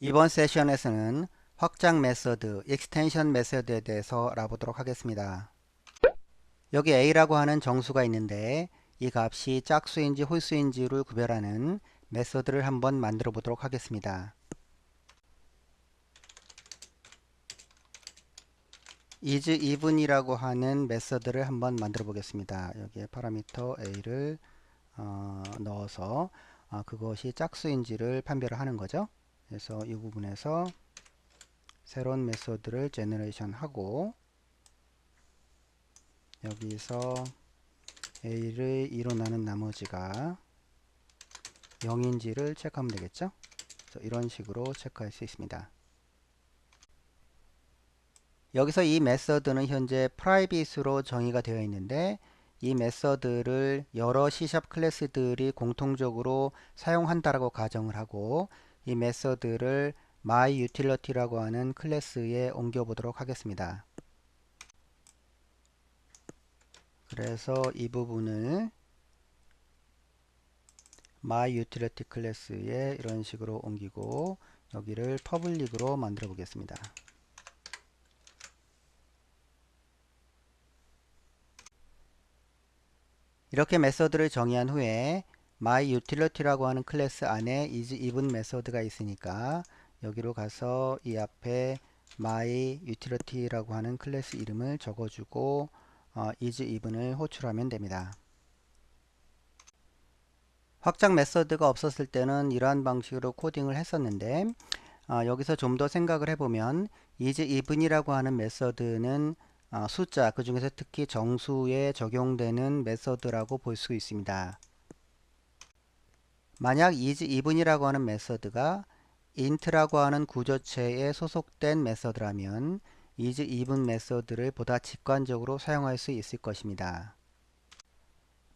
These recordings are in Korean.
이번 세션에서는 확장 메서드, 익스텐션 메서드에 대해서 알아보도록 하겠습니다. 여기 a라고 하는 정수가 있는데 이 값이 짝수인지 홀수인지를 구별하는 메서드를 한번 만들어 보도록 하겠습니다. isEven이라고 하는 메서드를 한번 만들어 보겠습니다. 여기에 파라미터 a를 넣어서 그것이 짝수인지를 판별을 하는 거죠. 그래서 이 부분에서 새로운 메소드를 제너레이션 하고 여기서 a를 2로 나눈 나머지가 0인지를 체크하면 되겠죠. 그래서 이런 식으로 체크할 수 있습니다. 여기서 이 메서드는 현재 프라이빗으로 정의가 되어 있는데 이 메서드를 여러 C# 클래스들이 공통적으로 사용한다라고 가정을 하고 이 메서드를 myUtility라고 하는 클래스에 옮겨 보도록 하겠습니다. 그래서 이 부분을 myUtility 클래스에 이런 식으로 옮기고 여기를 퍼블릭으로 만들어 보겠습니다. 이렇게 메서드를 정의한 후에 myUtility라고 하는 클래스 안에 isEven 메서드가 있으니까 여기로 가서 이 앞에 myUtility라고 하는 클래스 이름을 적어주고 isEven을 호출하면 됩니다. 확장 메서드가 없었을 때는 이러한 방식으로 코딩을 했었는데 여기서 좀 더 생각을 해보면 isEven이라고 하는 메서드는 숫자, 그 중에서 특히 정수에 적용되는 메서드라고 볼 수 있습니다. 만약 isEven이라고 하는 메서드가 int라고 하는 구조체에 소속된 메서드라면 isEven 메서드를 보다 직관적으로 사용할 수 있을 것입니다.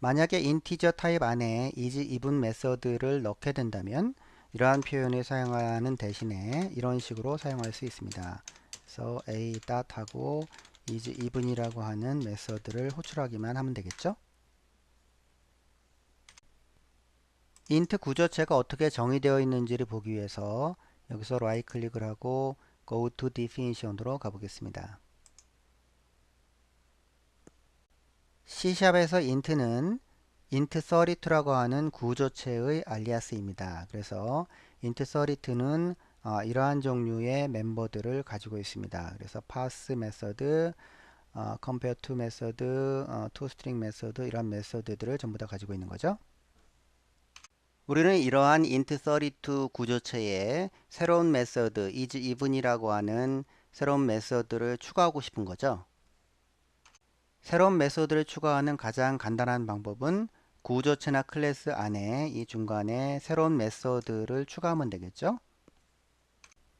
만약에 인티저 타입 안에 isEven 메서드를 넣게 된다면 이러한 표현을 사용하는 대신에 이런 식으로 사용할 수 있습니다. 그래서 a 하고 isEven이라고 하는 메서드를 호출하기만 하면 되겠죠. int 구조체가 어떻게 정의되어 있는지를 보기 위해서 여기서 라이트 클릭을 하고 go to definition으로 가보겠습니다. C샵에서 int는 int32라고 하는 구조체의 알리아스입니다. 그래서 int32는 이러한 종류의 멤버들을 가지고 있습니다. 그래서 pass 메서드, compare to 메서드, toString 메서드 이런 메서드들을 전부 다 가지고 있는 거죠. 우리는 이러한 int32 구조체에 새로운 메서드 isEven이라고 하는 새로운 메서드를 추가하고 싶은 거죠. 새로운 메서드를 추가하는 가장 간단한 방법은 구조체나 클래스 안에 이 중간에 새로운 메서드를 추가하면 되겠죠.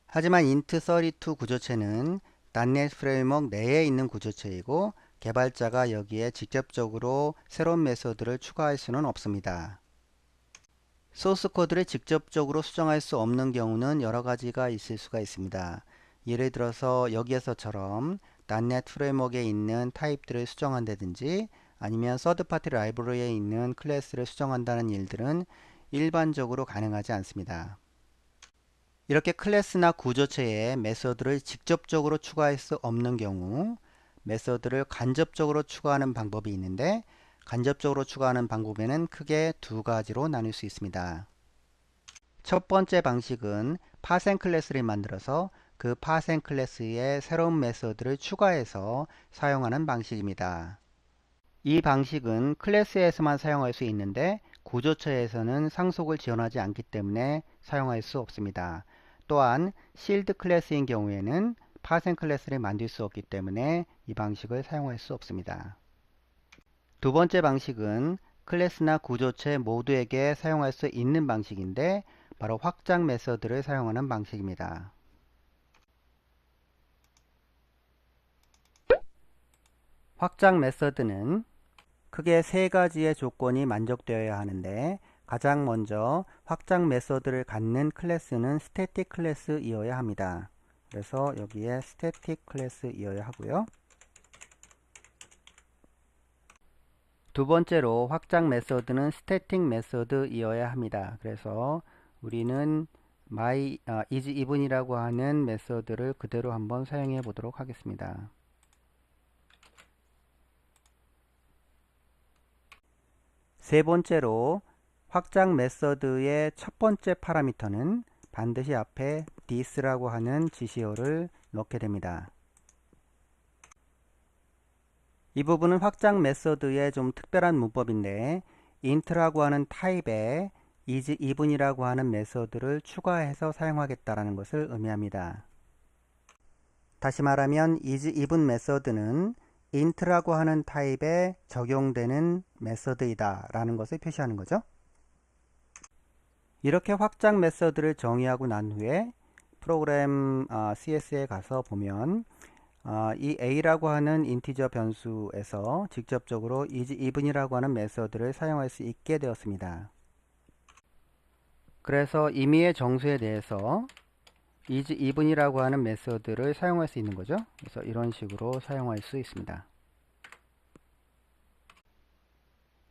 하지만 int32 구조체는 .NET 프레임워크 내에 있는 구조체이고 개발자가 여기에 직접적으로 새로운 메서드를 추가할 수는 없습니다. 소스 코드를 직접적으로 수정할 수 없는 경우는 여러 가지가 있을 수가 있습니다. 예를 들어서 여기에서처럼 .NET 프레임워크에 있는 타입들을 수정한다든지 아니면 서드파티 라이브러리에 있는 클래스를 수정한다는 일들은 일반적으로 가능하지 않습니다. 이렇게 클래스나 구조체에 메서드를 직접적으로 추가할 수 없는 경우 메서드를 간접적으로 추가하는 방법이 있는데 간접적으로 추가하는 방법에는 크게 두 가지로 나눌 수 있습니다. 첫 번째 방식은 파생 클래스를 만들어서 그 파생 클래스에 새로운 메서드를 추가해서 사용하는 방식입니다. 이 방식은 클래스에서만 사용할 수 있는데 구조체에서는 상속을 지원하지 않기 때문에 사용할 수 없습니다. 또한 실드 클래스인 경우에는 파생 클래스를 만들 수 없기 때문에 이 방식을 사용할 수 없습니다. 두 번째 방식은 클래스나 구조체 모두에게 사용할 수 있는 방식인데 바로 확장 메서드를 사용하는 방식입니다. 확장 메서드는 크게 세 가지의 조건이 만족되어야 하는데 가장 먼저 확장 메서드를 갖는 클래스는 스태틱 클래스이어야 합니다. 그래서 여기에 스태틱 클래스이어야 하고요. 두 번째로 확장 메서드는 스태틱 메서드이어야 합니다. 그래서 우리는 is even이라고 하는 메서드를 그대로 한번 사용해 보도록 하겠습니다. 세 번째로 확장 메서드의 첫 번째 파라미터는 반드시 앞에 this라고 하는 지시어를 넣게 됩니다. 이 부분은 확장 메서드의 좀 특별한 문법인데 int라고 하는 타입에 is even이라고 하는 메서드를 추가해서 사용하겠다라는 것을 의미합니다. 다시 말하면 is even 메서드는 int라고 하는 타입에 적용되는 메서드이다 라는 것을 표시하는 거죠. 이렇게 확장 메서드를 정의하고 난 후에 프로그램 CS에 가서 보면 이 a라고 하는 인티저 변수에서 직접적으로 is even이라고 하는 메서드를 사용할 수 있게 되었습니다. 그래서 임의의 정수에 대해서 is even이라고 하는 메서드를 사용할 수 있는 거죠. 그래서 이런 식으로 사용할 수 있습니다.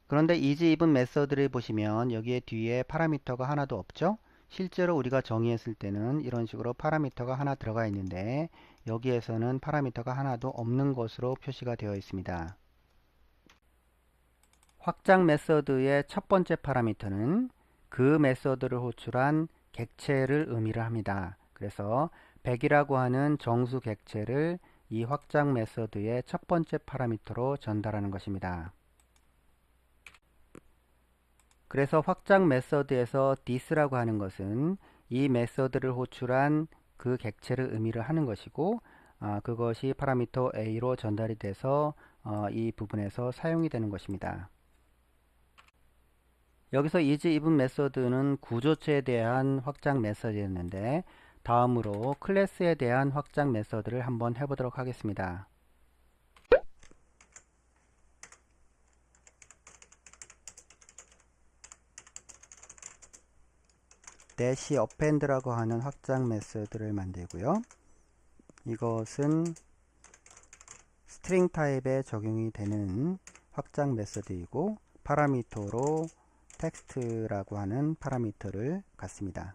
그런데 is even 메서드를 보시면 여기에 뒤에 파라미터가 하나도 없죠. 실제로 우리가 정의했을 때는 이런 식으로 파라미터가 하나 들어가 있는데 여기에서는 파라미터가 하나도 없는 것으로 표시가 되어 있습니다. 확장 메서드의 첫 번째 파라미터는 그 메서드를 호출한 객체를 의미를 합니다. 그래서 100이라고 하는 정수 객체를 이 확장 메서드의 첫 번째 파라미터로 전달하는 것입니다. 그래서 확장 메서드에서 this라고 하는 것은 이 메서드를 호출한 그 객체를 의미를 하는 것이고 그것이 파라미터 a로 전달이 돼서 이 부분에서 사용이 되는 것입니다. 여기서 is even 메서드는 구조체에 대한 확장 메서드였는데 다음으로 클래스에 대한 확장 메서드를 한번 해보도록 하겠습니다. dash append라고 하는 확장 메서드를 만들고요. 이것은 스트링 타입에 적용이 되는 확장 메서드이고 파라미터로 텍스트라고 하는 파라미터를 갖습니다.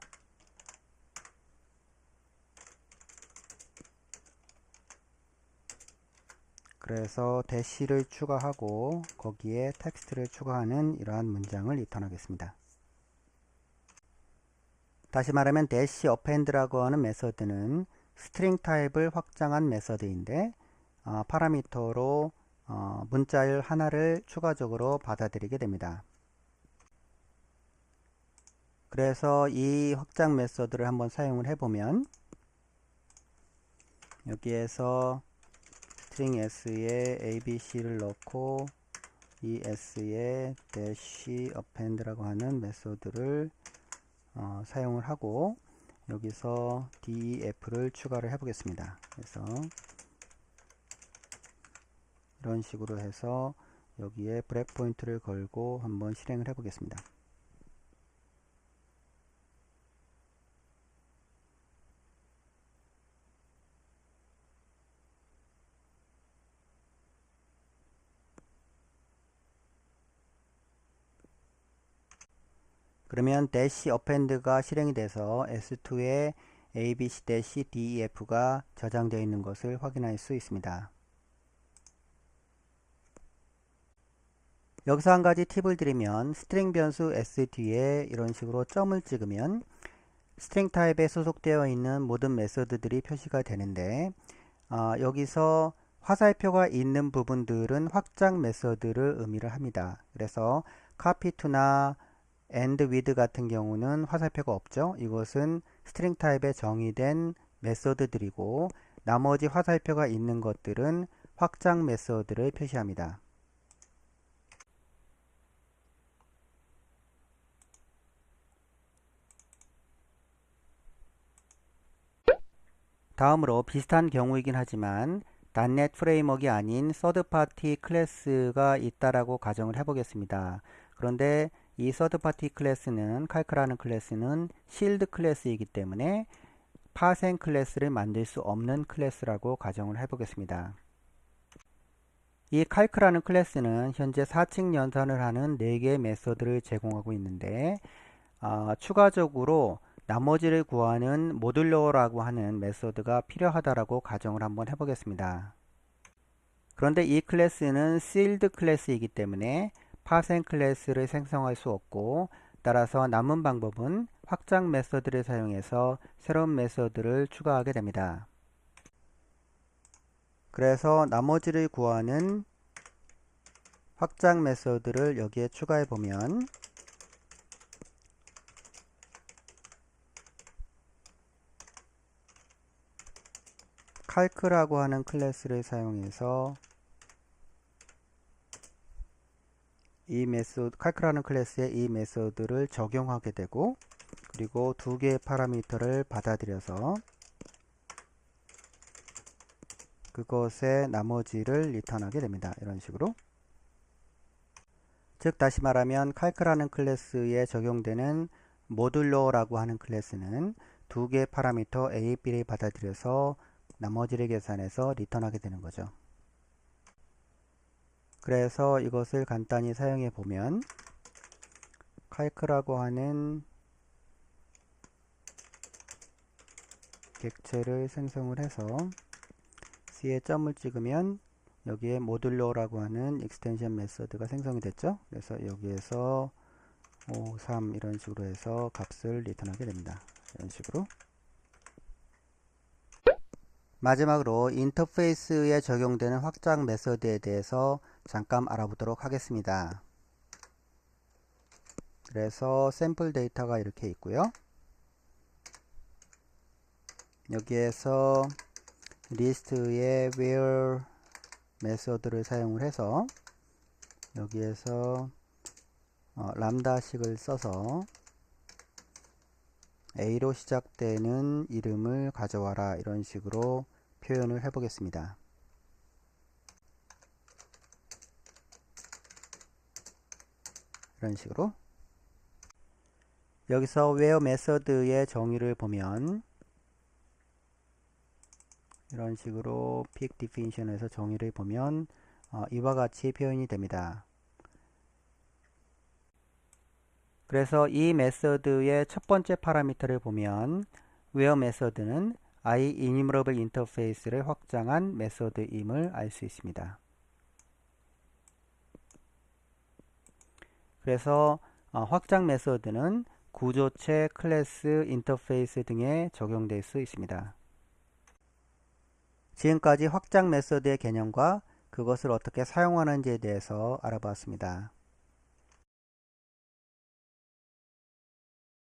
그래서 dash를 추가하고 거기에 텍스트를 추가하는 이러한 문장을 리턴하겠습니다. 다시 말하면 dash append라고 하는 메서드는 스트링 타입을 확장한 메서드인데 파라미터로 문자열 하나를 추가적으로 받아들이게 됩니다. 그래서 이 확장 메서드를 한번 사용을 해보면 여기에서 string s에 abc를 넣고 이 s에 dash append라고 하는 메서드를 사용을 하고 여기서 def를 추가를 해 보겠습니다. 그래서 이런 식으로 해서 여기에 브레이크 포인트를 걸고 한번 실행을 해 보겠습니다. 그러면 dash append가 실행이 돼서 s2에 abc-def가 저장되어 있는 것을 확인할 수 있습니다. 여기서 한 가지 팁을 드리면 스트링 변수 s 뒤에 이런 식으로 점을 찍으면 스트링 타입에 소속되어 있는 모든 메서드들이 표시가 되는데 여기서 화살표가 있는 부분들은 확장 메서드를 의미를 합니다. 그래서 copy to나 and with 같은 경우는 화살표가 없죠. 이것은 스트링 타입에 정의된 메서드들이고 나머지 화살표가 있는 것들은 확장 메서드를 표시합니다. 다음으로 비슷한 경우이긴 하지만 .NET 프레임워크가 아닌 서드파티 클래스가 있다라고 가정을 해보겠습니다. 그런데 이 서드파티 클래스는 칼크라는 클래스는 실드 클래스이기 때문에 파생 클래스를 만들 수 없는 클래스라고 가정을 해보겠습니다. 이 칼크라는 클래스는 현재 4층 연산을 하는 4개의 메서드를 제공하고 있는데 추가적으로 나머지를 구하는 모듈러라고 하는 메소드가 필요하다라고 가정을 한번 해보겠습니다. 그런데 이 클래스는 sealed 클래스이기 때문에 파생 클래스를 생성할 수 없고, 따라서 남은 방법은 확장 메소드를 사용해서 새로운 메소드를 추가하게 됩니다. 그래서 나머지를 구하는 확장 메소드를 여기에 추가해 보면 calc라고 하는 클래스를 사용해서 calc라는 클래스에 이 메소드를 적용하게 되고, 그리고 두 개의 파라미터를 받아들여서 그것의 나머지를 리턴하게 됩니다. 이런 식으로. 즉 다시 말하면 calc라는 클래스에 적용되는 모듈러라고 하는 클래스는 두 개의 파라미터 A, B를 받아들여서 나머지를 계산해서 리턴하게 되는 거죠. 그래서 이것을 간단히 사용해 보면 calc라고 하는 객체를 생성을 해서 C에 점을 찍으면 여기에 모듈러라고 하는 익스텐션 메서드가 생성이 됐죠. 그래서 여기에서 5, 3 이런 식으로 해서 값을 리턴하게 됩니다. 이런 식으로. 마지막으로 인터페이스에 적용되는 확장 메서드에 대해서 잠깐 알아보도록 하겠습니다. 그래서 샘플 데이터가 이렇게 있고요. 여기에서 리스트의 where 메서드를 사용을 해서 여기에서 람다식을 써서 A로 시작되는 이름을 가져와라, 이런 식으로 표현을 해 보겠습니다. 이런 식으로. 여기서 where 메서드의 정의를 보면 이런 식으로 pick definition에서 정의를 보면 이와 같이 표현이 됩니다. 그래서 이 메서드의 첫 번째 파라미터를 보면 where 메서드는 IEnumerable 인터페이스를 확장한 메서드임을 알 수 있습니다. 그래서 확장 메서드는 구조체, 클래스, 인터페이스 등에 적용될 수 있습니다. 지금까지 확장 메서드의 개념과 그것을 어떻게 사용하는지에 대해서 알아봤습니다.